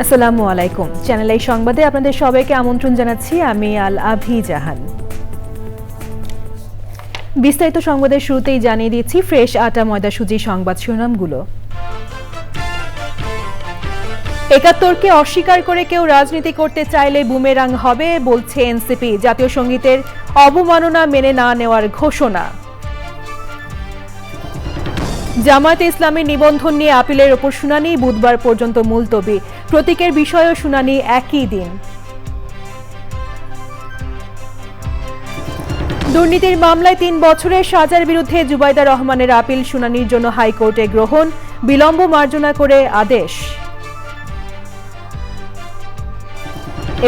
আসসালামু আলাইকুম। Channel I সংবাদে আপনাদের সবাইকে আমন্ত্রণ জানাচ্ছি। আমি আল আভি জাহান। বিস্তারিত সংবাদের শুরুতেই জানিয়ে দিচ্ছি ফ্রেশ আটা ময়দা সুজি সংবাদ শিরোনামগুলো। ৭১কে অস্বীকার করে কেউ রাজনীতি করতে চাইলে বুমেরাং হবে বলছে এনসিপি। জাতীয় সঙ্গীতের অবমাননা মেনে না নেওয়ার ঘোষণা। জামায়াতে ইসলামীর নিবন্ধন নিয়ে আপিলের ওপর শুনানি, বুধবার পর্যন্ত মুলতবি। প্রতীকের বিষয়েও শুনানি একই দিন। দুর্নীতির মামলায় ৩ বছরের সাজার বিরুদ্ধে জুবাইদা রহমানের আপিল শুনানির জন্য হাইকোর্টে গ্রহণ, বিলম্ব মার্জনা করে আদেশ।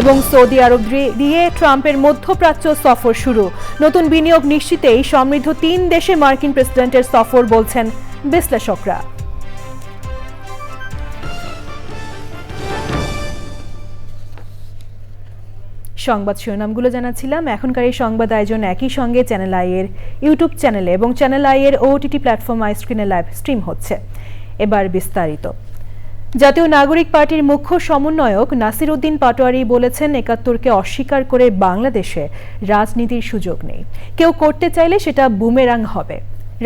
এবং সৌদি আরব দিয়ে ট্রাম্পের মধ্যপ্রাচ্য সফর শুরু। নতুন বিনিয়োগ নিশ্চিতেই সমৃদ্ধ ৩ দেশে মার্কিন প্রেসিডেন্টের সফর বলছেন বিশ্লেষকরা। সংবাদ শিরোনামগুলো জানাচ্ছিলাম। এখনকার এই সংবাদ আয়োজন একই সঙ্গে চ্যানেল আই এর ইউটিউব চ্যানেলে এবং চ্যানেল আই এর ওটিটি প্ল্যাটফর্ম আই স্ক্রিনে লাইভ স্ট্রিম হচ্ছে। এবার বিস্তারিত। জাতীয় নাগরিক পার্টির মুখ্য সমন্বয়ক নাসির উদ্দিন পাটোয়ারি বলেছেন, ৭১কে অস্বীকার করে বাংলাদেশে রাজনীতির সুযোগ নেই। কেউ করতে চাইলে সেটা বুমেরাং হবে।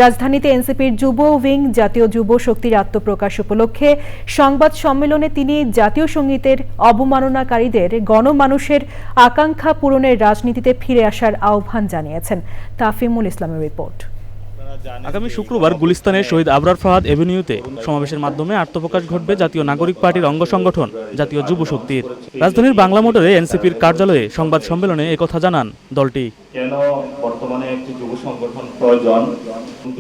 রাজধানীতে এনসিপির যুব উইং জাতীয় যুব শক্তির আত্মপ্রকাশ উপলক্ষে সংবাদ সম্মেলনে তিনি জাতীয় সঙ্গীতের অবমাননাকারীদের গণমানুষের আকাঙ্ক্ষা পূরণের রাজনীতিতে ফিরে আসার আহ্বান জানিয়েছেন। তাফিমুল ইসলামের রিপোর্ট। আগামী শুক্রবার গুলিস্তানের শহীদ আবরার ফাহাদ এভিনিউতে সমাবেশের মাধ্যমে আত্মপ্রকাশ ঘটবে জাতীয় নাগরিক পার্টির অঙ্গ সংগঠন জাতীয় যুব শক্তির। রাজধানীর বাংলা মোটরে এনসিপির কার্যালয়ে সংবাদ সম্মেলনে একথা জানান দলটি।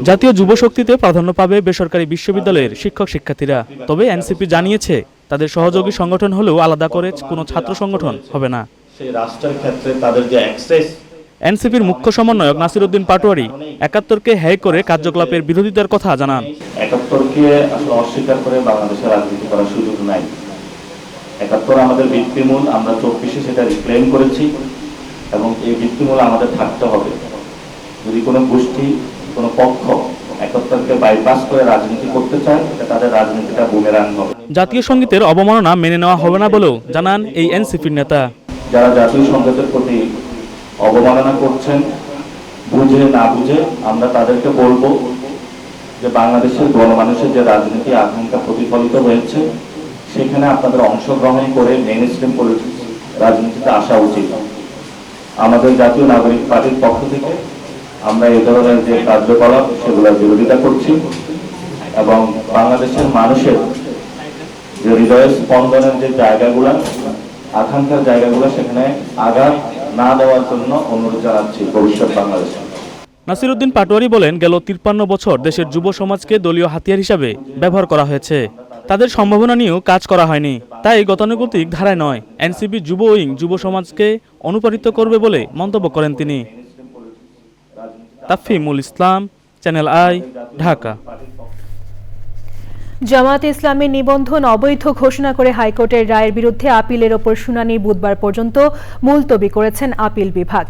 জাতীয় যুব শক্তিতে প্রাধান্য পাবে বেসরকারি বিশ্ববিদ্যালয়ের শিক্ষক শিক্ষার্থীরা। তবে এনসিপি জানিয়েছে তাদের সহযোগী সংগঠন হলেও আলাদা করে কোনো ছাত্র সংগঠন হবে না। এনসিপির মুখ্য সমন্বয়ক নাসির উদ্দিন পাটোয়ারি ৭১কে হ্যায় করে কার্যকলাপের বিরোধিতার কথা জানান। ৭১কে আসলে অস্বীকার করে বাংলাদেশে রাজনীতি করার সুযোগ নাই। ৭১ আমাদের ভিত্তিমূল, আমরা ২৪-এ সেটা রিক্লেম করেছি এবং এই ভিত্তিমূল আমাদের থাকতে হবে। যদি কোনো গোষ্ঠী, কোনো পক্ষ ৭১কে বাইপাস করে রাজনীতি করতে চায়, তাদের রাজনীতিটা বুমেরাং হবে। জাতীয় সঙ্গীতের অবমাননা মেনে নেওয়া হবে না বলেও জানান এই এনসিপির নেতা। যারা জাতীয় সঙ্গীতের প্রতি অবমাননা করছেন, বুঝে না বুঝে, আমরা তাদেরকে বলবো যে বাংলাদেশের গণমানুষের যে রাজনীতি আকাঙ্ক্ষা প্রতিফলিত হয়েছে, সেখানে আপনাদের অংশগ্রহণ করে মেইন স্ট্রিম রাজনীতিতে আসা উচিত। আমাদের জাতীয় নাগরিক পার্টির পক্ষ থেকে আমরা এই ধরনের যে কার্যকলাপ সেগুলোর বিরোধিতা করছি এবং বাংলাদেশের মানুষের যে হৃদয়ের স্পন্দনের যে জায়গাগুলো, আকাঙ্ক্ষার জায়গাগুলো, সেখানে আঘাত না দেওয়ার জন্য অনুরোধ জানাচ্ছি ভবিষ্যৎ বাংলাদেশে। নাসির উদ্দিন পাটোয়ারি বলেন, গেল ৫৩ বছর দেশের যুব সমাজকে দলীয় হাতিয়ার হিসাবে ব্যবহার করা হয়েছে। তাদের সম্ভাবনা নিয়েও কাজ করা হয়নি। তাই গতানুগতিক ধারায় নয়, এনসিপি যুব উইং যুব সমাজকে অনুপ্রাণিত করবে বলে মন্তব্য করেন তিনি। তাফিমুল ইসলাম, চ্যানেল আই, ঢাকা। জামায়াতে ইসলামের নিবন্ধন অবৈধ ঘোষণা করে হাইকোর্টের রায়ের বিরুদ্ধে আপিলের ওপর শুনানি বুধবার পর্যন্ত মুলতবি করেছেন আপিল বিভাগ।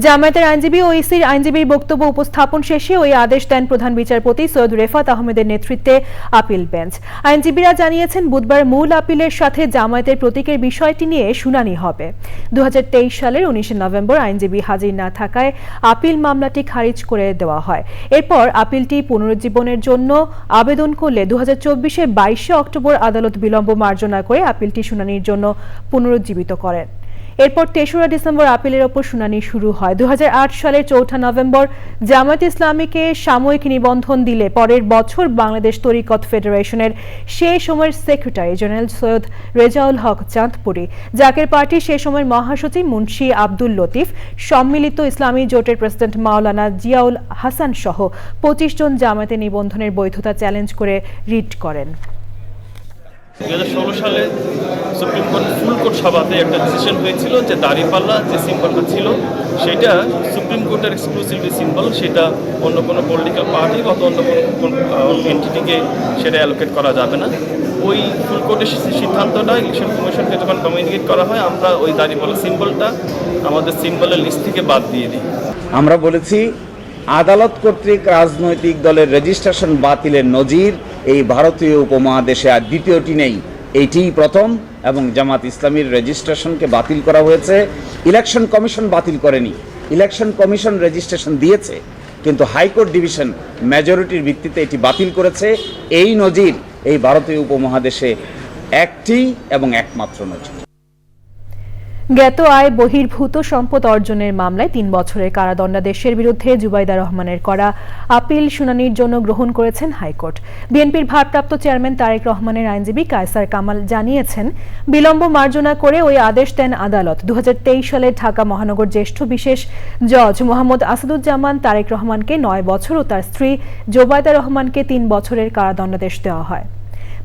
জামায়াতের আইনজীবী ও ইসির আইনজীবীর বক্তব্য উপস্থাপন শেষে ওই আদেশ দেন প্রধান বিচারপতি সৈয়দ রেফাত আহমেদের নেতৃত্বে আপিল বেঞ্চ। আইনজীবীরা জানিয়েছেন, বুধবার মূল আপিলের সাথে জামায়াতের প্রতীকের বিষয়টি নিয়ে শুনানি হবে। ২০২৩ সালের ১৯ নভেম্বর আইনজীবী হাজির না থাকায় আপিল মামলাটি খারিজ করে দেওয়া হয়। এরপর আপিলটি পুনরুজ্জীবনের জন্য আবেদন করলে ২০২৪ ২২ অক্টোবর আদালত বিলম্ব মার্জনা করে আপিলটি শুনানির জন্য পুনরুজ্জীবিত করেন। এরপর ৩রা ডিসেম্বর আপিলের ওপর শুনানি শুরু হয়। ২০০৮ সালের ৪ নভেম্বর জামায়াতে ইসলামীকে সাময়িক নিবন্ধন দিলে পরের বছর বাংলাদেশ তরিকত ফেডারেশনের সেই সময়ের secretary general Syed Rezaul Haque Chandpuri, Zaker party সেই সময়ের মহাসচিব মুন্সি আব্দুল লতিফ, সম্মিলিত ইসলামী জোটের প্রেসিডেন্ট মাওলানা জিয়াউল হাসান সহ ২৫ জন জামায়াতে নিবন্ধনের বৈধতা চ্যালেঞ্জ করে রিট করেন। 2016 সালে সুপ্রিম কোর্ট ফুল কোর্ট সভাতে একটা ডিসিশন হয়েছিল যে দাঁড়িপাল্লা যে সিম্বলটা ছিল সেটা সুপ্রিম কোর্টের এক্সক্লুসিভলি সিম্বল, সেটা অন্য কোনো পলিটিক্যাল পার্টি বা অন্য কোনো এন্টিটিকে সেটা অ্যালোকেট করা যাবে না। ওই ফুল কোর্টের সিদ্ধান্তটা ইলেকশন কমিশনকে যখন কমিউনিকেট করা হয়, আমরা ওই দাঁড়িপাল্লা সিম্বলটা আমাদের সিম্বলের লিস্ট থেকে বাদ দিয়ে দিই। আমরা বলেছি আদালত কর্তৃক রাজনৈতিক দলের রেজিস্ট্রেশন বাতিলের নজির এই ভারতীয় উপমহাদেশে আর দ্বিতীয়টি নেই, এইটিই প্রথম। এবং জামাত ইসলামীর রেজিস্ট্রেশনকে বাতিল করা হয়েছে, ইলেকশন কমিশন বাতিল করেনি। ইলেকশন কমিশন রেজিস্ট্রেশন দিয়েছে, কিন্তু হাইকোর্ট ডিভিশন মেজরিটির ভিত্তিতে এটি বাতিল করেছে। এই নজির এই ভারতীয় উপমহাদেশে একটি এবং একমাত্র নজির। জ্ঞাত আয় বহির্ভূত সম্পদ অর্জনের মামলায় 3 বছরের কারাদণ্ডাদেশের বিরুদ্ধে জুবাইদা রহমানের করা আপিল শুনানির জন্য গ্রহণ করেছেন হাইকোর্ট। বিএনপির ভারপ্রাপ্ত চেয়ারম্যান তারেক রহমানের আইনজীবী কায়সার কামাল জানিয়েছেন, বিলম্ব মার্জনা করে ওই আদেশ দেন আদালত। 2023 সালে ঢাকা মহানগর জ্যেষ্ঠ বিশেষ জজ মোহাম্মদ আসাদুজ্জামান তারেক রহমানকে 9 বছর ও তার স্ত্রী জুবাইদা রহমানকে 3 বছরের কারাদণ্ডাদেশ দেওয়া হয়।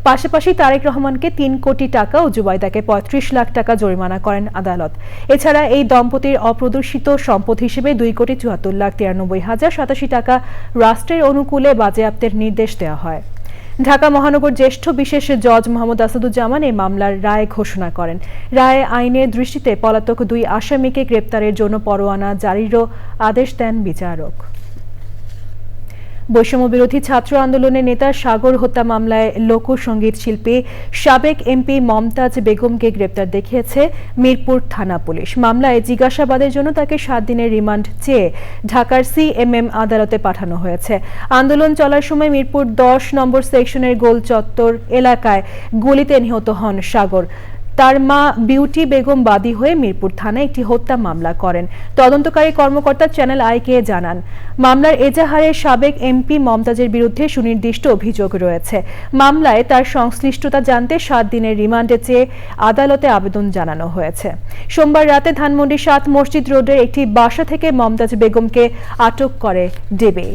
পাশাপাশি তারেক রহমানকে 3 কোটি টাকা ও জুবাইদাকে 35 লাখ টাকা জরিমানা করেন আদালত। এছাড়া এই দম্পতির অপ্রদর্শিত সম্পদ হিসেবে 2,74,93,087 টাকা রাষ্ট্রের অনুকূলে বাজেয়াপ্তের নির্দেশ দেওয়া হয়। ঢাকা মহানগর জ্যেষ্ঠ বিশেষ জজ মোহাম্মদ আসাদুজ্জামান এই মামলার রায় ঘোষণা করেন। রায়ে আইনের দৃষ্টিতে পলাতক 2 আসামিকে গ্রেপ্তারের জন্য পরোয়ানা জারিরও আদেশ দেন বিচারক। বৈষম্য বিরোধী ছাত্র আন্দোলনের নেতা সাগর হত্যা মামলায় লোকসঙ্গীত শিল্পী সাবেক এমপি মমতাজ বেগমকে গ্রেপ্তার দেখিয়েছে মিরপুর থানা পুলিশ। মামলায় জিজ্ঞাসাবাদের জন্য তাকে 7 দিনের রিমান্ড চেয়ে ঢাকার সিএমএম আদালতে পাঠানো হয়েছে। আন্দোলন চলার সময় মিরপুর 10 নম্বর সেকশনের গোল চত্বর এলাকায় গুলিতে নিহত হন সাগর। তার মা বিউটি বেগম বাদী হয়ে মিরপুর থানায় একটি হত্যা মামলা করেন। তদন্তকারী কর্মকর্তা চ্যানেল আইকে জানান, মামলার এজাহারে সাবেক এমপি মমতাজের বিরুদ্ধে সুনির্দিষ্ট অভিযোগ রয়েছে। মামলায় তার সংশ্লিষ্টতা জানতে 7 দিনের রিমান্ডে চেয়ে আদালতে আবেদন জানানো হয়েছে। সোমবার রাতে ধানমন্ডি 7 মসজিদ রোডের একটি বাসা থেকে মমতাজ বেগমকে আটক করে ডিবি।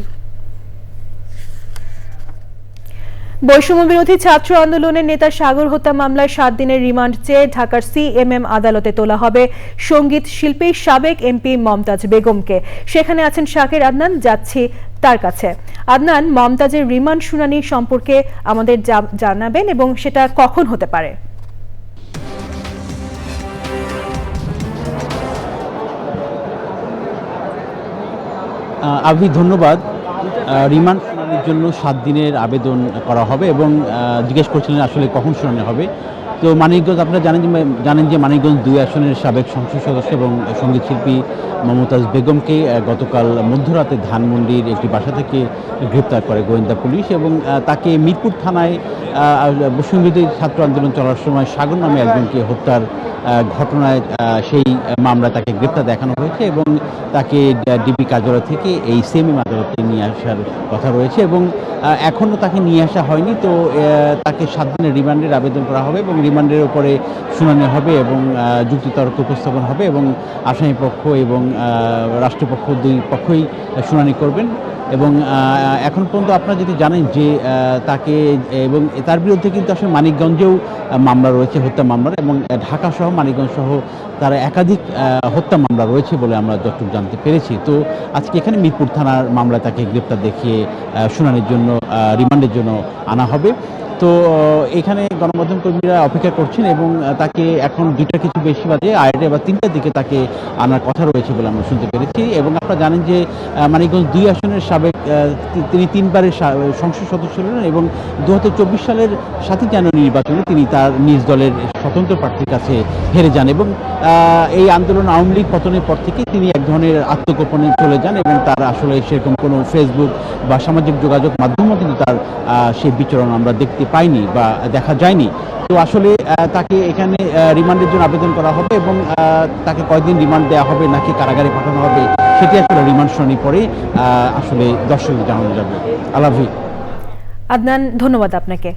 বৈষম্য বিরোধী ছাত্র আন্দোলনের নেতা সাগর হত্যা মামলায় 7 দিনের রিমান্ড চেয়ে ঢাকার সিএমএম আদালতে তোলা হবে সঙ্গীত শিল্পী সাবেক এমপি মমতাজ বেগমকে। সেখানে আছেন শাকির আদনান, যাচ্ছি তার কাছে। আদনান, মমতাজের রিমান্ড শুনানি সম্পর্কে আমাদের জানাবেন এবং সেটা কখন হতে পারে? আবি, ধন্যবাদ। রিমান্ড শুনানির জন্য 7 দিনের আবেদন করা হবে এবং জিজ্ঞেস করছিলেন আসলে কখন শুনানি হবে। তো মানিকগঞ্জ, আপনারা জানেন যে মানিকগঞ্জ 2 আসনের সাবেক সংসদ সদস্য এবং সঙ্গীত শিল্পী মমতাজ বেগমকে গতকাল মধ্যরাতে ধানমন্ডির একটি বাসা থেকে গ্রেপ্তার করে গোয়েন্দা পুলিশ এবং তাকে মিরপুর থানায় বৈষম্য বিরোধী ছাত্র আন্দোলন চলার সময় সাগর নামে একজনকে হত্যার ঘটনায় সেই মামলায় তাকে গ্রেপ্তার দেখানো হয়েছে এবং তাকে ডিবি কার্যালয় থেকে এই সিএমএম আদালতে নিয়ে আসার কথা রয়েছে এবং এখনও তাকে নিয়ে আসা হয়নি। তো তাকে 7 দিনের রিমান্ডের আবেদন করা হবে এবং রিমান্ডের উপরে শুনানি হবে এবং যুক্তিতর্ক উপস্থাপন হবে এবং আসামি পক্ষ এবং রাষ্ট্রপক্ষ 2 পক্ষই শুনানি করবেন। এবং এখন পর্যন্ত আপনারা যদি জানেন যে তাকে এবং তার বিরুদ্ধে কিন্তু আসলে মানিকগঞ্জেও মামলা রয়েছে, হত্যা মামলার, এবং ঢাকা সহ মানিকগঞ্জ সহ তার একাধিক হত্যা মামলা রয়েছে বলে আমরা যতটুকু জানতে পেরেছি। তো আজকে এখানে মিরপুর থানার মামলায় তাকে গ্রেপ্তার দেখিয়ে শুনানির জন্য রিমান্ডের জন্য আনা হবে। তো এখানে গণমাধ্যম কর্মীরা অপেক্ষা করছেন এবং তাকে এখন 2টা কিছু বেশি বাজে 2:30 বা 3টার দিকে তাকে আনার কথা রয়েছে বলে আমরা শুনতে পেরেছি। এবং আপনারা জানেন যে মানিকগঞ্জ 2 আসনের সাবেক তিনি 3 বারের সংসদ সদস্য ছিলেন এবং 2024 সালের 7 জানুয়ারি নির্বাচনে তিনি তার নিজ দলের স্বতন্ত্র প্রার্থীর কাছে হেরে যান এবং এই আন্দোলন আওয়ামী লীগ পতনের পর থেকে তিনি এক ধরনের আত্মগোপনে চলে যান এবং তার আসলে সেরকম কোনো ফেসবুক বা সামাজিক যোগাযোগ মাধ্যমেও কিন্তু তার সেই বিচরণ আমরা দেখতে পাইনি বা দেখা যায়নি। তো আসলে তাকে এখানে রিমান্ডের জন্য আবেদন করা হবে এবং তাকে কয়েকদিন রিমান্ড দেওয়া হবে নাকি কারাগারে পাঠানো হবে সেটি আসলে রিমান্ড শুনানি পরে আসলে দর্শকদের জানানো যাবে। আলাভি। আদনান, ধন্যবাদ আপনাকে।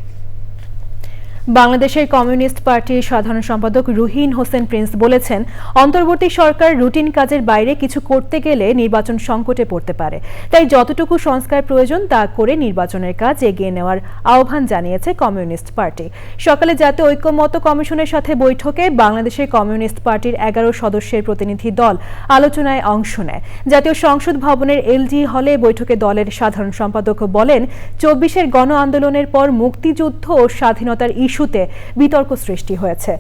বাংলাদেশের কমিউনিস্ট পার্টির সাধারণ সম্পাদক রুহিন হোসেন প্রিন্স বলেছেন, অন্তর্বর্তী সরকার রুটিন কাজের বাইরে কিছু করতে গেলে নির্বাচন সংকটে পড়তে পারে। তাই যতটুকু সংস্কার প্রয়োজন তা করে নির্বাচনের কাজ এগিয়ে নেওয়ার আহ্বান জানিয়েছে কমিউনিস্ট পার্টি। সকালে জাতীয় ঐক্যমত্য কমিশনের সাথে বৈঠকে বাংলাদেশের কমিউনিস্ট পার্টির 11 সদস্যের প্রতিনিধি দল আলোচনায় অংশ নেয়। জাতীয় সংসদ ভবনের এলজি হলে বৈঠকে দলের সাধারণ সম্পাদক বলেন, 24-এর গণ আন্দোলনের পর মুক্তিযুদ্ধ ও স্বাধীনতার ইস্যুতে বিতর্ক সৃষ্টি হয়েছে।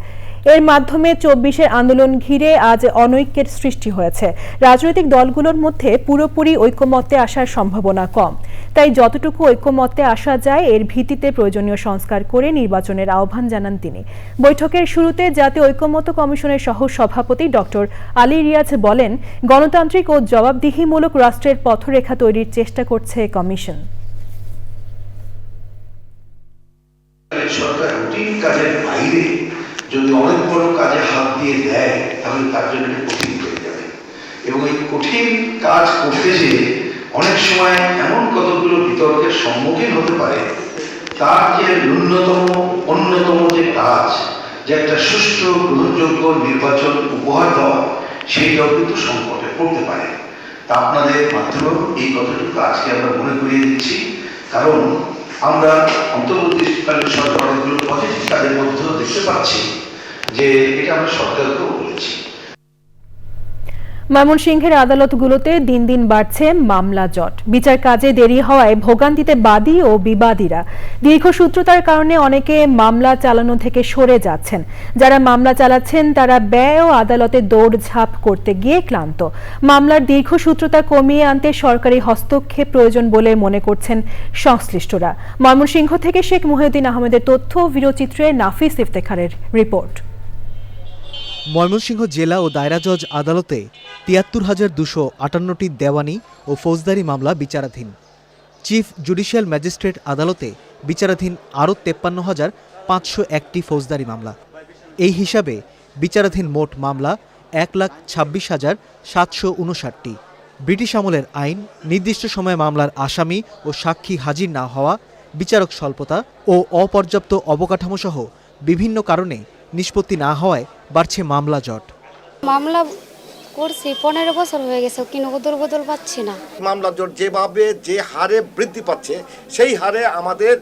এর মাধ্যমে 24-এর আন্দোলন ঘিরে আজ অনৈক্যের সৃষ্টি হয়েছে। রাজনৈতিক দলগুলোর মধ্যে পুরোপুরি ঐক্যমত্যে আসার সম্ভাবনা কম। তাই যতটুকু ঐক্যমত্যে আসা যায় এর ভিত্তিতে প্রয়োজনীয় সংস্কার করে নির্বাচনের আহ্বান জানান তিনি। বৈঠকের শুরুতে জাতীয় ঐক্যমত্য কমিশনের সহ সভাপতি ডক্টর আলী রিয়াজ বলেন, গণতান্ত্রিক ও জবাবদিহিমূলক রাষ্ট্রের পথরেখা তৈরির চেষ্টা করছে কমিশন। সরকার রুটিন কাজের বাইরে যদি অনেক বড় কাজে হাত দিয়ে দেয় তাহলে তার জন্য কঠিন হয়ে যাবে, এবং এই কঠিন কাজ করতে যেয়ে অনেক সময় এমন কতগুলো বিতর্কের সম্মুখীন হতে পারে, তার যে অন্যতম যে কাজ, যে একটা সুষ্ঠু গ্রহণযোগ্য নির্বাচন উপহার দেওয়া, সেইটাও কিন্তু সংকটে পড়তে পারে। তা আপনাদের মাধ্যমেও এই কথাটুকু আজকে আমরা মনে করিয়ে দিচ্ছি, কারণ আমরা অন্তর্বর্তীকালীন সরকার অনেকগুলো পজিটিভ কাজের মধ্যেও দেখতে পাচ্ছি যে এটা আমরা সরকারকেও বলেছি। ময়মনসিংহের আদালতগুলোতে দিন দিন বাড়ছে মামলা জট। বিচার কাজে দেরি হওয়ায় ভোগান্তিতে বাদী ও বিবাদীরা। দীর্ঘসূত্রতার কারণে অনেকে মামলা চালানো থেকে সরে যাচ্ছেন। যারা মামলা চালাচ্ছেন তারা ব্যয় ও আদালতে দৌড়ঝাঁপ করতে গিয়ে ক্লান্ত। মামলার দীর্ঘসূত্রতা কমিয়ে আনতে সরকারি হস্তক্ষেপ প্রয়োজন বলে মনে করছেন সংশ্লিষ্টরা। ময়মনসিংহ থেকে শেখ মুহিউদ্দিন আহমেদের তথ্য, ভিডিওচিত্রে নাফিস ইফতেখারের রিপোর্ট। ময়মনসিংহ জেলা ও দায়রা জজ আদালতে ৭৩,২৫৮টি দেওয়ানি ও ফৌজদারি মামলা বিচারাধীন। চিফ জুডিশিয়াল ম্যাজিস্ট্রেট আদালতে বিচারাধীন আরও ৫৩,৫০১টি ফৌজদারি মামলা। এই হিসাবে বিচারাধীন মোট মামলা ১,২৬,৭৫৯টি। ব্রিটিশ আমলের আইন, নির্দিষ্ট সময়ে মামলার আসামি ও সাক্ষী হাজির না হওয়া, বিচারক স্বল্পতা ও অপর্যাপ্ত অবকাঠামো সহ বিভিন্ন কারণে নিষ্পত্তি না হওয়ায় বাড়ছে মামলা জট। মামলা করছি 15 বছর হয়ে গেছে, কিন্তু বদল পাচ্ছি না। মামলা জট যেভাবে যে হারে বৃদ্ধি পাচ্ছে সেই হারে আমাদের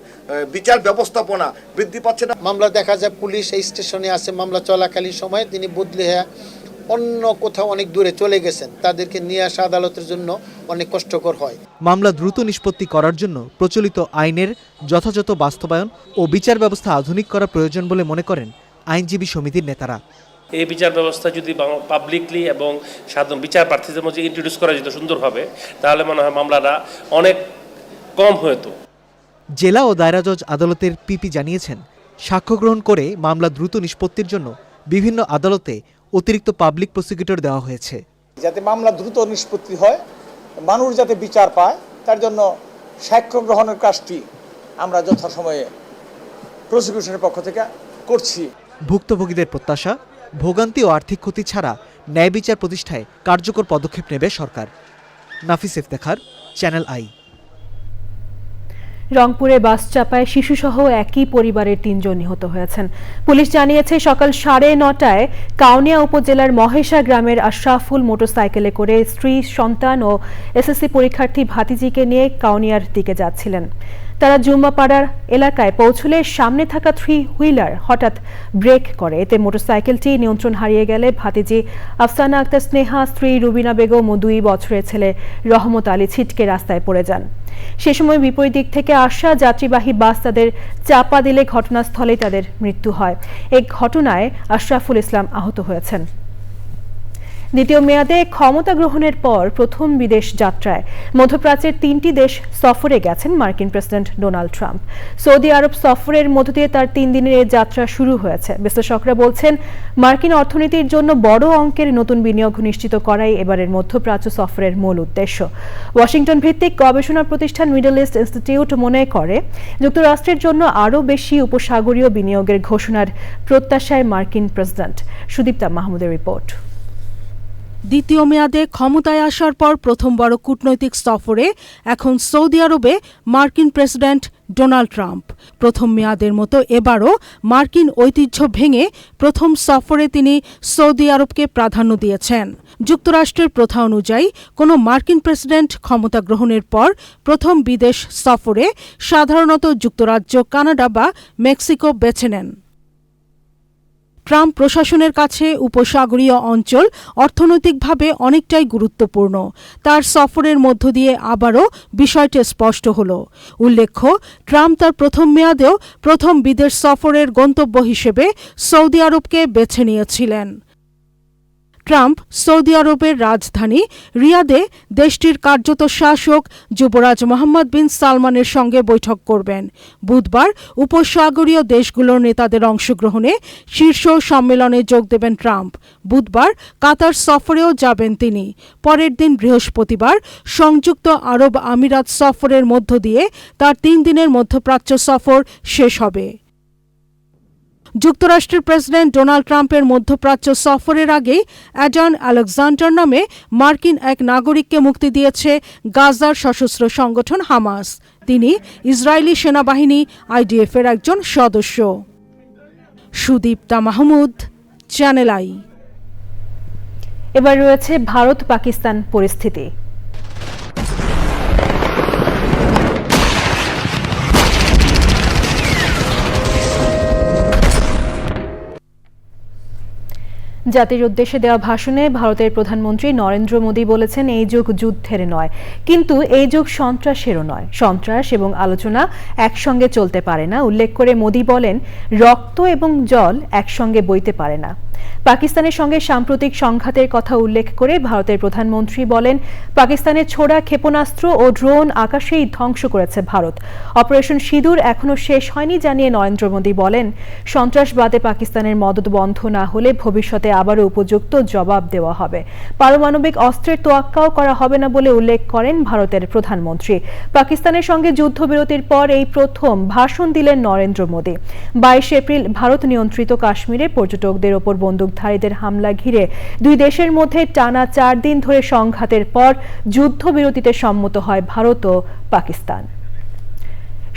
বিচার ব্যবস্থাপনা বৃদ্ধি পাচ্ছে না। মামলা দেখা যায় পুলিশ এই স্টেশনে আছে, মামলা চলাকালীন সময়ে তিনি বদলে অন্য কোথাও অনেক দূরে চলে গেছেন, তাদেরকে নিয়ে আসা আদালতের জন্য অনেক কষ্টকর হয়। মামলা দ্রুত নিষ্পত্তি করার জন্য প্রচলিত আইনের যথাযথ বাস্তবায়ন ও বিচার ব্যবস্থা আধুনিক করা প্রয়োজন বলে মনে করেন আইনজীবী সমিতির নেতারা। এই বিচার ব্যবস্থা যদি পাবলিকলি এবং সাধারণ বিচার প্রার্থীদের মধ্যে ইন্ট্রোডিউস করা যেত সুন্দরভাবে, তাহলে মনে হয় মামলাটা অনেক কম হতো। জেলা ও দায়রা জজ আদালতের পিপি জানিয়েছেন, সাক্ষ্য গ্রহণ করে মামলা দ্রুত নিষ্পত্তির জন্য বিভিন্ন আদালতে অতিরিক্ত পাবলিক প্রসিকিউটর দেওয়া হয়েছে। যাতে মামলা দ্রুত নিষ্পত্তি হয়, মানুষ যাতে বিচার পায়, তার জন্য সাক্ষ্য গ্রহণের কাজটি আমরা যথাসময়ে প্রসিকিউশনের পক্ষ থেকে করছি। ভুক্তভোগীদের প্রত্যাশা, ভোগান্তি ও আর্থিক ক্ষতি ছাড়া ন্যায় বিচার প্রতিষ্ঠায় কার্যকর পদক্ষেপ নেবে সরকার। নাফিস ইফতেখার, চ্যানেল আই। রংপুরে বাস চাপায় শিশুসহ একই পরিবারের 3 জন নিহত হয়েছেন। পুলিশ জানিয়েছে, সকাল 9:30টায় কাউনিয়া উপজেলার মহেশা গ্রামের আশরাফুল মোটরসাইকেলে করে স্ত্রী, সন্তান ও এসএসসি পরীক্ষার্থী ভাতিজিকে নিয়ে কাউনিয়ার দিকে যাচ্ছিলেন। তারা জুম্মাপাড়ার এলাকায় পৌঁছলে সামনে থাকা 3 হুইলার হঠাৎ ব্রেক করে। এতে মোটরসাইকেলটি নিয়ন্ত্রণ হারিয়ে গেলে ভাতিজি আফসানা আক্তার স্নেহা, স্ত্রী রুবিনা বেগম ও 2 বছরের ছেলে রহমত আলী ছিটকে রাস্তায় পড়ে যান। সে সময় বিপরীত দিক থেকে আসা যাত্রীবাহী বাস তাদের চাপা দিলে ঘটনাস্থলেই তাদের মৃত্যু হয়। এই ঘটনায় আশরাফুল ইসলাম আহত হয়েছেন। দ্বিতীয় মেয়াদে ক্ষমতা গ্রহণের পর প্রথম বিদেশ যাত্রায় মধ্যপ্রাচ্যের 3টি দেশ সফরে গেছেন মার্কিন প্রেসিডেন্ট ডোনাল্ড ট্রাম্প। সৌদি আরব সফরের মধ্য দিয়ে তার 3 দিনের এই যাত্রা শুরু হয়েছে। বিশ্লেষকরা বলছেন, মার্কিন অর্থনীতির জন্য বড় অঙ্কের নতুন বিনিয়োগ নিশ্চিত করাই এবারের মধ্যপ্রাচ্য সফরের মূল উদ্দেশ্য। ওয়াশিংটন ভিত্তিক গবেষণা প্রতিষ্ঠান মিডল ইস্ট ইনস্টিটিউট মনে করে, যুক্তরাষ্ট্রের জন্য আরও বেশি উপসাগরীয় বিনিয়োগের ঘোষণার প্রত্যাশায় মার্কিন প্রেসিডেন্ট। সুদীপ্তা মাহমুদের রিপোর্ট। দ্বিতীয় মেয়াদে ক্ষমতায় আসার পর প্রথম বড় কূটনৈতিক সফরে এখন সৌদি আরবে মার্কিন প্রেসিডেন্ট ডোনাল্ড ট্রাম্প। প্রথম মেয়াদের মতো এবারও মার্কিন ঐতিহ্য ভেঙে প্রথম সফরে তিনি সৌদি আরবকে প্রাধান্য দিয়েছেন। যুক্তরাষ্ট্রের প্রথা অনুযায়ী কোনো মার্কিন প্রেসিডেন্ট ক্ষমতা গ্রহণের পর প্রথম বিদেশ সফরে সাধারণত যুক্তরাজ্য, কানাডা বা মেক্সিকো বেছে নেন। ট্রাম্প প্রশাসনের কাছে উপসাগরীয় অঞ্চল অর্থনৈতিকভাবে অনেকটাই গুরুত্বপূর্ণ। তার সফরের মধ্য দিয়ে আবারও বিষয়টি স্পষ্ট হল। উল্লেখ্য, ট্রাম্প তার প্রথম মেয়াদেও প্রথম বিদেশ সফরের গন্তব্য হিসেবে সৌদি আরবকে বেছে নিয়েছিলেন। ট্রাম্প সৌদি আরবের রাজধানী রিয়াদে দেশটির কার্যত শাসক যুবরাজ মোহাম্মদ বিন সালমানের সঙ্গে বৈঠক করবেন। বুধবার উপসাগরীয় দেশগুলোর নেতাদের অংশগ্রহণে শীর্ষ সম্মেলনে যোগ দেবেন ট্রাম্প। বুধবার কাতার সফরেও যাবেন তিনি। পরের দিন বৃহস্পতিবার সংযুক্ত আরব আমিরাত সফরের মধ্য দিয়ে তার 3 দিনের মধ্যপ্রাচ্য সফর শেষ হবে। যুক্তরাষ্ট্রের প্রেসিডেন্ট ডোনাল্ড ট্রাম্পের মধ্যপ্রাচ্য সফরের আগেই অ্যাডান আলেকজান্ডার নামে মার্কিন এক নাগরিককে মুক্তি দিয়েছে গাজার সশস্ত্র সংগঠন হামাস। তিনি ইসরায়েলি সেনাবাহিনী IDF এর একজন সদস্য। Sudipta Mahmud, channel I. এবার রয়েছে ভারত পাকিস্তান পরিস্থিতি। জাতির উদ্দেশ্যে দেওয়া ভাষণে ভারতের প্রধানমন্ত্রী নরেন্দ্র মোদী বলেছেন, এই যুগ যুদ্ধের নয়, কিন্তু এই যুগ সন্ত্রাসেরও নয়। সন্ত্রাস এবং আলোচনা একসঙ্গে চলতে পারে না। উল্লেখ করে মোদী বলেন, রক্ত এবং জল একসঙ্গে বইতে পারে না। পাকিস্তানের সঙ্গে সাম্প্রতিক সংঘাতের কথা উল্লেখ করে ভারতের প্রধানমন্ত্রী বলেন, পাকিস্তানের ছোড়া ক্ষেপণাস্ত্র ও ড্রোন আকাশেই ধ্বংস করেছে ভারত। অপারেশন সিঁদুর এখনো শেষ হয়নি জানিয়ে নরেন্দ্র মোদী বলেন, সন্ত্রাসবাদে পাকিস্তানের মদদ বন্ধ না হলে ভবিষ্যতে আবারও উপযুক্ত জবাব দেওয়া হবে। পারমাণবিক অস্ত্রের তোয়াক্কাও করা হবে না বলে উল্লেখ করেন ভারতের প্রধানমন্ত্রী। পাকিস্তানের সঙ্গে যুদ্ধবিরতির পর এই প্রথম ভাষণ দিলেন নরেন্দ্র মোদী। 22 এপ্রিল ভারত নিয়ন্ত্রিত কাশ্মীরে পর্যটকদের ওপর বন্দুকধারীদের হামলা ঘিরে দুই দেশের মধ্যে টানা 4 দিন ধরে সংঘাতের পর যুদ্ধবিরতিতে সম্মত হয় ভারত ও পাকিস্তান।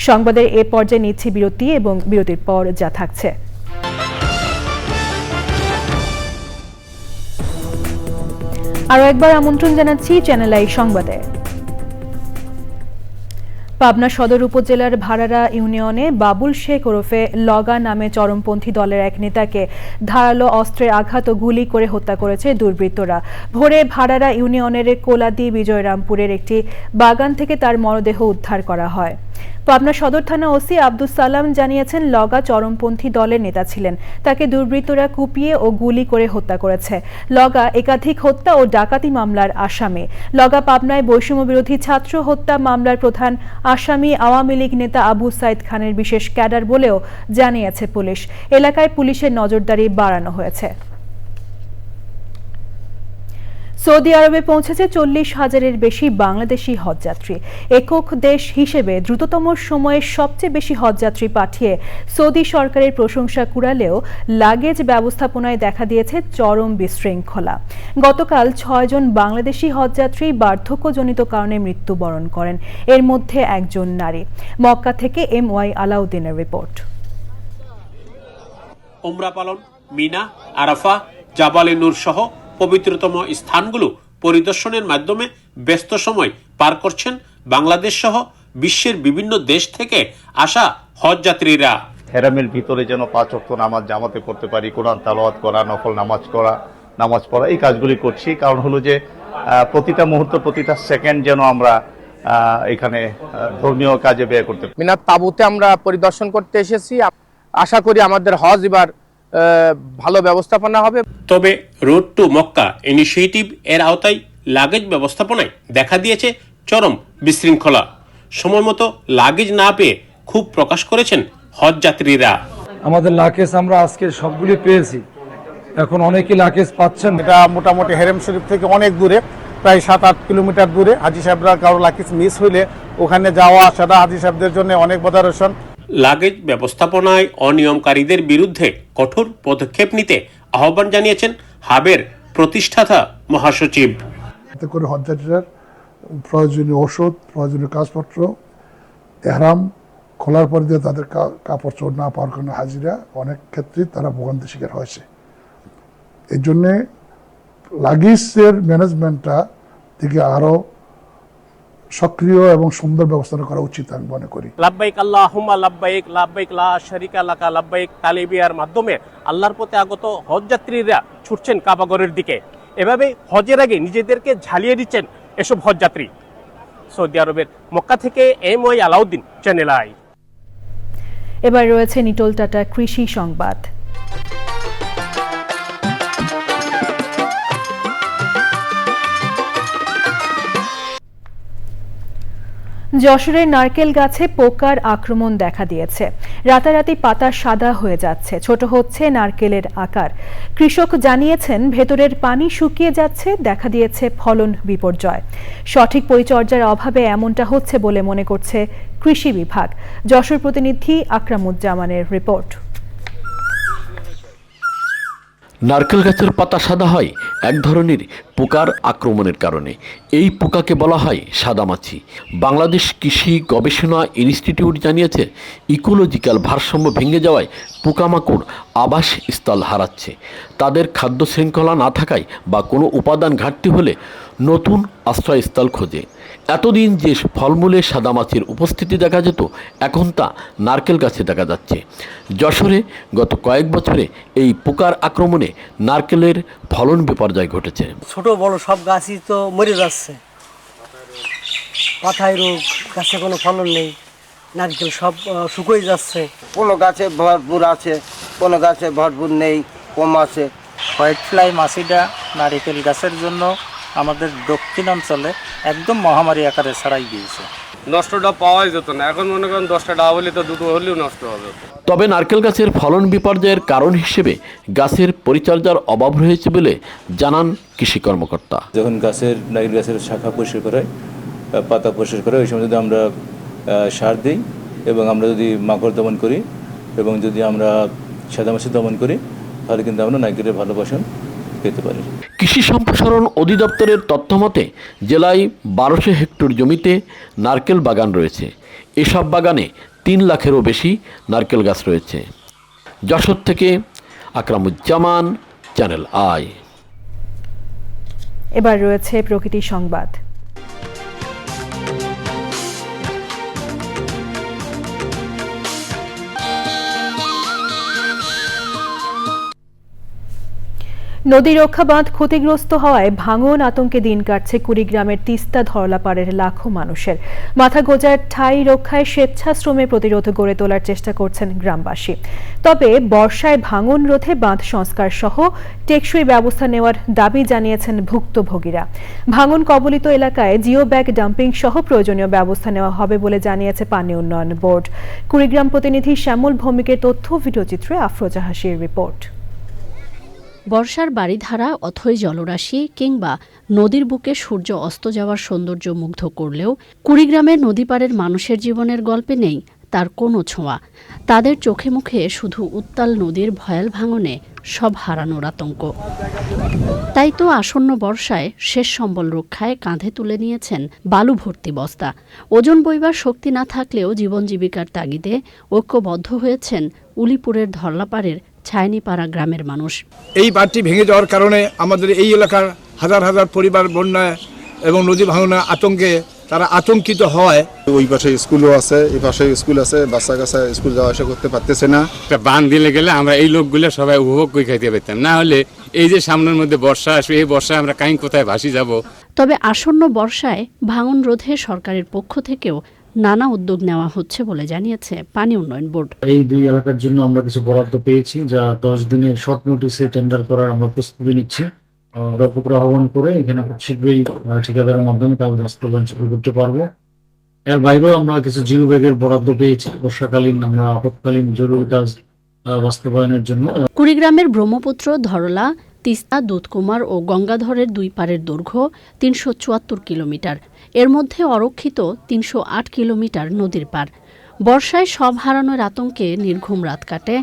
সংবাদের এ পর্যায়ে নিচ্ছি বিরতি এবং বিরতির পর যা থাকছে। আরো একবার আমন্ত্রণ জানাচ্ছি চ্যানেল আই সংবাদে। পাবনা সদর উপজেলার ভাড়ারা ইউনিয়নে বাবুল শেখ ওরফে লগা নামে চরমপন্থী দলের এক নেতাকে ধারালো অস্ত্রের আঘাত ও গুলি করে হত্যা করেছে দুর্বৃত্তরা। ভোরে ভাড়ারা ইউনিয়নের কোলাদি বিজয়রামপুরের একটি বাগান থেকে তার মরদেহ উদ্ধার করা হয়। পাবনা সদর থানা ওসি আব্দুস সালাম জানিয়েছেন, লগা চরমপন্থী দলের নেতা ছিলেন। তাকে দুর্বৃত্তরা কুপিয়ে ও গুলি করে হত্যা করেছে। লগা একাধিক হত্যা ও ডাকাতি মামলার আসামি। লগা পাবনায় বৈষম্য বিরোধী ছাত্র হত্যা মামলার প্রধান আসামি আওয়ামী লীগ নেতা আবু সাইদ খানের বিশেষ ক্যাডার বলেও জানিয়েছে পুলিশ। এলাকায় পুলিশের নজরদারি বাড়ানো হয়েছে। সৌদি আরবে পৌঁছেছে 40,000-এর বেশি বাংলাদেশি হজযাত্রী। একক দেশ হিসেবে দ্রুততম সময়ে সবচেয়ে বেশি হজযাত্রী পাঠিয়ে সৌদি সরকারের প্রশংসা কুড়ালেও লাগেজ ব্যবস্থাপনায় দেখা দিয়েছে চরম বিশৃঙ্খলা। গতকাল 6 জন বাংলাদেশি হজযাত্রী বার্ধক্যজনিত কারণে মৃত্যুবরণ করেন। এর মধ্যে একজন নারী। মক্কা থেকে MY আলাউদ্দিনের রিপোর্ট। উমরা পালন, মিনা, আরাফা, জাবালে নূর সহ পবিত্রতম স্থানগুলো পরিদর্শনের মাধ্যমে ব্যস্ত সময় পার করছেন বাংলাদেশ সহ বিশ্বের বিভিন্ন দেশ থেকে আসা হজযাত্রীরা। হেরামের ভিতরে যেন 5 ওয়াক্ত নামাজ জামাতে পড়তে পারি, কোরআন তেলাওয়াত করা, নফল নামাজ পড়া, এই কাজগুলি করছি। কারণ হলো যে প্রতিটা মুহূর্ত, প্রতিটা সেকেন্ড যেন আমরা এখানে ধর্মীয় কাজে ব্যয় করতে পারি। মিনার তাবুতে আমরা পরিদর্শন করতে এসেছি। আশা করি আমাদের হজ এবার ভালো ব্যবস্থাপনা হবে। তবে রোড টু মক্কা ইনিশিয়েটিভ এর আওতায় লাগেজ ব্যবস্থাপনায় দেখা দিয়েছে চরম বিশৃঙ্খলা। সময় মতো লাগেজ না পেয়ে ক্ষোভ প্রকাশ করেছেন হজযাত্রীরা। আমাদের লাগেজ আমরা আজকে সবগুলি পেয়েছি, এখন অনেকেই লাগেজ পাচ্ছেন। এটা মোটামুটি হেরেম শরীফ থেকে অনেক দূরে, প্রায় 7-8 কিলোমিটার দূরে। হাজি সাহেবরা কারো লাগেজ মিস হইলে ওখানে যাওয়া আসাটা হাজি সাহেবদের জন্য অনেক বাধা রয়েছেন। লাগেজ ব্যবস্থাপনায় অনিয়মকারীদের বিরুদ্ধে কঠোর পদক্ষেপ নিতে আহ্বান জানিয়েছেন হাবের প্রতিষ্ঠাতা মহাসচিব। এতে করে হজযাত্রীদের প্রয়োজনীয় ওষুধ, প্রয়োজনীয় কাগজপত্র, এহরাম খোলার পর দিয়ে তাদের কাপড় চোপড় না পাওয়ার কারণে হাজিরা অনেক ক্ষেত্রেই তারা ভোগান্তির শিকার হয়েছে। এই জন্যে লাগেজের ম্যানেজমেন্টটা থেকে আরো সক্রিয় এবং সুন্দর ব্যবস্থা করা উচিত আমি মনে করি। লাব্বাইক আল্লাহুম্মা লাব্বাইক, লাব্বাইক লা শারিকা লাকা লাব্বাইক তালবিয়ার মাধ্যমে আল্লাহর পথে আগত হজযাত্রীরা ছুটছেন কাবাগরের দিকে। এভাবে হজের আগে নিজেদেরকে ঝালিয়ে দিচ্ছেন এসব হজযাত্রী। সৌদি আরবের মক্কা থেকে এমওয়াই আলাউদ্দিন, চ্যানেল আই। এবার রয়েছে নিটোল টাটা কৃষি সংবাদ। যশোরের নারকেল গাছে পোকার আক্রমণ দেখা দিয়েছে। রাতারাতি পাতা সাদা হয়ে যাচ্ছে, ছোট হচ্ছে নারকেলের আকার। কৃষক জানিয়েছেন ভেতরের পানি শুকিয়ে যাচ্ছে, দেখা দিয়েছে ফলন বিপর্যয়। সঠিক পরিচর্যার অভাবে এমনটা হচ্ছে বলে মনে করছে কৃষি বিভাগ। যশোর প্রতিনিধি আকরামুজ্জামানের রিপোর্ট। নারকেল গাছের পাতা সাদা হয় এক ধরনের পোকার আক্রমণের কারণে। এই পোকাকে বলা হয় সাদামাছি। বাংলাদেশ কৃষি গবেষণা ইনস্টিটিউট জানিয়েছে ইকোলজিক্যাল ভারসাম্য ভেঙে যাওয়ায় পোকামাকড় আবাসস্থল হারাচ্ছে। তাদের খাদ্য শৃঙ্খলা না থাকায় বা কোনো উপাদান ঘাটতি হলে নতুন আশ্রয়স্থল খোঁজে। এতদিন যে ফলমূলে সাদামাছির উপস্থিতি দেখা যেত, এখন তা নারকেল গাছে দেখা যাচ্ছে। যশোরে গত কয়েক বছরে এই পোকার আক্রমণে নারকেলের ফলন বিপর্যয় ঘটেছে। ছোট বড় সব গাছই তো মরে যাচ্ছে, পাতায় রোগ, গাছে কোনো ফলন নেই, নারকেল সব শুকিয়ে যাচ্ছে। কোনো গাছে ভরপুর আছে, কোনো গাছে ভরপুর নেই, কম আছে। হোয়াইট ফ্লাই মাছিটা নারিকেল গাছের জন্য আমাদের দক্ষিণ অঞ্চলে একদম মহামারী আকারে ছড়াই গিয়েছে। নষ্টটা পাওয়াই যেত না, এখন মনে করেন 10টা ডাব হলে তো দুটো হলেও নষ্ট হবে। তবে নারকেল গাছের ফলন বিপর্যয়ের কারণ হিসেবে গাছের পরিচর্যার অভাব রয়েছে বলে জানান কৃষি কর্মকর্তা। যখন নারকেল গাছের শাখা পরিষ্কার করে, পাতা পরিষ্কার করে, ওই সময় যদি আমরা সার দিই এবং আমরা যদি মাকড় দমন করি এবং যদি আমরা সাদামাছি দমন করি, তাহলে কিন্তু আমরা নারকেলের ভালো ফসল পেতে পারি। কৃষি সম্প্রসারণ অধিদপ্তরের তথ্যমতে জেলায় 1200 হেক্টর জমিতে নারকেল বাগান রয়েছে। এসব বাগানে 3 লাখেরও বেশি নারকেল গাছ রয়েছে। যশোর থেকে আকরামুজ্জামান, চ্যানেল আই। এবার রয়েছে প্রকৃতি সংবাদ। নদী রক্ষা বাঁধ ক্ষতিগ্রস্ত হওয়ায় ভাঙন আতঙ্কে দিন কাটছে কুড়িগ্রামের তিস্তা ধরলাপাড়ের লাখো মানুষের। মাথা গোজার ঠাঁই রক্ষায় স্বেচ্ছাশ্রমে প্রতিরোধ গড়ে তোলার চেষ্টা করছেন গ্রামবাসী। তবে বর্ষায় ভাঙন রোধে বাঁধ সংস্কার সহ টেকসই ব্যবস্থা নেওয়ার দাবি জানিয়েছেন ভুক্তভোগীরা। ভাঙন কবলিত এলাকায় জিও ব্যাগ ডাম্পিং সহ প্রয়োজনীয় ব্যবস্থা নেওয়া হবে বলে জানিয়েছে পানি উন্নয়ন বোর্ড। কুড়িগ্রাম প্রতিনিধি শ্যামল ভৌমিকের তথ্য, ভিডিওচিত্রে আফরোজা হাসির রিপোর্ট। বর্ষার বারিধারা, অথই জলরাশি কিংবা নদীর বুকে সূর্য অস্ত যাওয়ার সৌন্দর্য মুগ্ধ করলেও কুড়িগ্রামের নদীপাড়ের মানুষের জীবনের গল্পে নেই তার কোনো ছোঁয়া। তাদের চোখে মুখে শুধু উত্তাল নদীর ভয়াল ভাঙনে সব হারানোর আতঙ্ক। তাই তো আসন্ন বর্ষায় শেষ সম্বল রক্ষায় কাঁধে তুলে নিয়েছেন বালু ভর্তি বস্তা। ওজন বইবার শক্তি না থাকলেও জীবন জীবিকার তাগিদে ঐক্যবদ্ধ হয়েছেন উলিপুরের ধরলাপাড়ের ছায়নিপাড়া গ্রামের মানুষ। এই বাঁধটি ভেঙে যাওয়ার কারণে আমাদের এই এলাকার হাজার হাজার পরিবার বন্যায় এবং নদী ভাঙনে আতঙ্কে তারা আতঙ্কিত হয়। ওই পাশে স্কুলও আছে, এই পাশে স্কুল আছে, বাচ্চা কাচ্চা স্কুল যাওয়া আসা করতে পারতেছে না। একটা বাঁধ দিলে গেলে আমরা এই লোকগুলো সবাই উপভোগ করে খাইতে পেতাম, না হলে এই যে সামনের মধ্যে বর্ষা আসবে, এই বর্ষায় আমরা কাহিং কোথায় ভাসি যাব। তবে আসন্ন বর্ষায় ভাঙন রোধে সরকারের পক্ষ থেকেও নানা উদ্যোগ নেওয়া হচ্ছে বলে জানিয়েছে পানি উন্নয়ন বোর্ড। এই দুই এলাকার জন্য আমরা কিছু বরাদ্দ পেয়েছি, যা 10 দিনের শর্ট নোটিসে টেন্ডার করার আমরা প্রস্তুতি নিচ্ছি। রক্ষকরা আহ্বান করে এখানে খুব শীঘ্রই ঠিকাদারের মাধ্যমে কাজ বাস্তবায়ন শুরু করতে পারবো। এর বাইরেও আমরা কিছু জিও ব্যাগের বরাদ্দ পেয়েছি বর্ষাকালীন আমরা আপৎকালীন জরুরি কাজ বাস্তবায়নের জন্য। কুড়িগ্রামের ব্রহ্মপুত্র, ধরলা, তিস্তা, দুধকুমার ও গঙ্গাধরের দুই পারের দৈর্ঘ্য 374 কিলোমিটার। এর মধ্যে অরক্ষিত 308 কিলোমিটার নদীর পার। বর্ষায় সব হারানোর আতঙ্কে নির্ঘুম রাত কাটে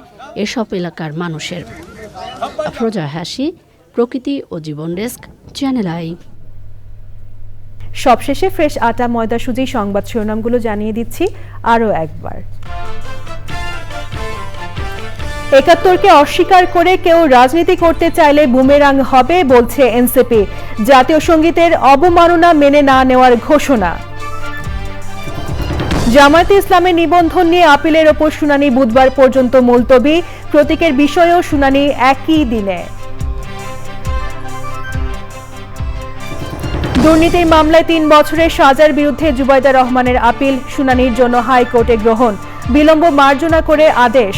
এসব এলাকার মানুষের। আফরোজা হাসি, প্রকৃতি ও জীবন ডেস্ক, চ্যানেল আই। সবশেষে ফ্রেশ আটা ময়দা সুজি সংবাদ শিরোনামগুলো জানিয়ে দিচ্ছি আরও একবার। ৭১কে অস্বীকার করে কেউ রাজনীতি করতে চাইলে বুমেরাং হবে বলছে এনসিপি। জাতীয় সঙ্গীতের অবমাননা মেনে না নেওয়ার ঘোষণা। জামায়াতে ইসলামের নিবন্ধন নিয়ে আপিলের ওপর শুনানি বুধবার পর্যন্ত মুলতবি। প্রতীকের বিষয়েও শুনানি একই দিনে। দুর্নীতির মামলায় ৩ বছরের সাজার বিরুদ্ধে জুবাইদা রহমানের আপিল শুনানির জন্য হাইকোর্টে গ্রহণ। বিলম্ব মার্জনা করে আদেশ।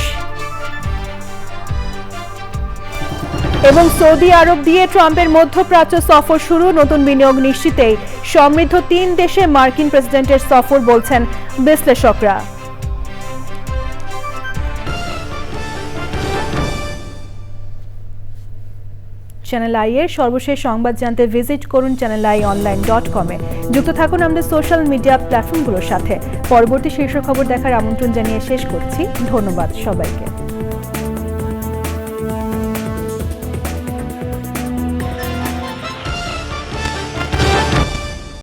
এবং সৌদি আরব দিয়ে ট্রাম্পের মধ্যপ্রাচ্য সফর শুরু। নতুন বিনিয়োগ নিশ্চিতেই সমৃদ্ধ ৩ দেশে মার্কিন প্রেসিডেন্টের সফর বলছেন বিশ্লেষকরা। চ্যানেল আই এর সর্বশেষ সংবাদ জানতে ভিজিট করুন channelionline.com-এ। যুক্ত থাকুন আমাদের সোশ্যাল মিডিয়া প্ল্যাটফর্মগুলোর সাথে। পরবর্তী শীর্ষ খবর দেখার আমন্ত্রণ জানিয়ে শেষ করছি। ধন্যবাদ সবাইকে।